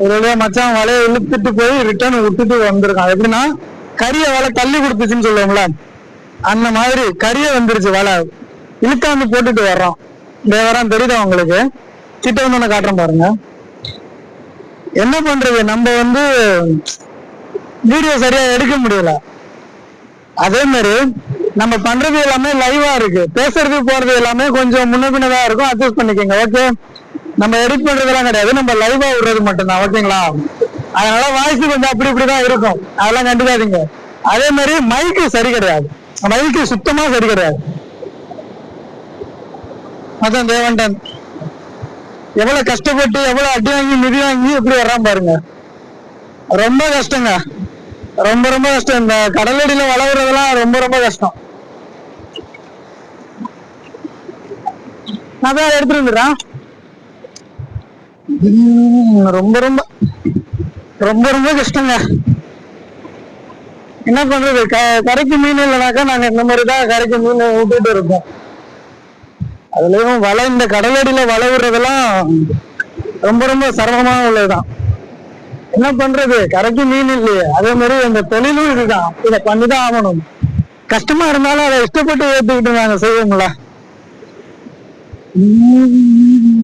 ஒரு வழியா மச்சான் வலையை இழுத்துட்டு போய் ரிட்டர்ன் விட்டுட்டு வந்திருக்கான். எப்படின்னா கரிய வலை தள்ளி கொடுத்துச்சுன்னு சொல்லுவோம்ல, அந்த மாதிரி கரிய வந்துருச்சு. வலை இழுக்காந்து போட்டுட்டு வர்றோம். வரான் தெரியுதா உங்களுக்கு? கிட்ட வந்து ஒண்ணு காட்டுறேன் பாருங்க. என்ன பண்றது, நம்ம வந்து வீடியோ சரியா எடுக்க முடியல. அதே மாதிரி நம்ம பண்றது எல்லாமே லைவா இருக்கு, பேசுறது போறது எல்லாமே கொஞ்சம் முன்ன பின்னதான் இருக்கும். அட்ஜஸ்ட் பண்ணிக்கோங்க, ஓகே? நம்ம எடிட் பண்றதெல்லாம் கிடையாது, நம்ம லைவா விடுறது மட்டும்தான், ஓகேங்களா? அதனால வாய்ஸ் கொஞ்சம் அப்படி இப்படிதான் இருக்கும், அதெல்லாம் கண்டுக்காதீங்க. அதே மாதிரி மைக்கு சரி கிடையாது, மைக்கு சுத்தமா சரி கிடையாது. அதான் தேவண்டன் எவ்வளவு கஷ்டப்பட்டு எவ்வளவு அடி வாங்கி மிதி வாங்கி எப்படி வர்றான் பாருங்க. ரொம்ப கஷ்டங்க, ரொம்ப ரொம்ப கஷ்டம். இந்த கடலடியில வளர்றதெல்லாம் ரொம்ப ரொம்ப கஷ்டம். நான் தான் எடுத்துட்டு வந்துடுறேன். ரொம்ப ரொம்ப ரொம்ப ரொம்ப கஷ்டங்க. என்ன பண்றது, கரைக்கு மீன் இல்லைனாக்கா நாங்க இந்த மாதிரிதான் கரைக்கு மீன் விட்டுட்டு இருக்கோம். அதுலயும் வலை, இந்த கடலடியில வலை விடுறதெல்லாம் ரொம்ப ரொம்ப சிரமமான உள்ளதுதான். என்ன பண்றது, கரைக்கு மீன் இல்லையே. அதே மாதிரி இந்த தொழிலும் இதுதான், இதை பண்ணிதான் ஆகணும். கஷ்டமா இருந்தாலும் அதை இஷ்டப்பட்டு ஏற்றுக்கிட்டு நாங்க செய்வோம்ல.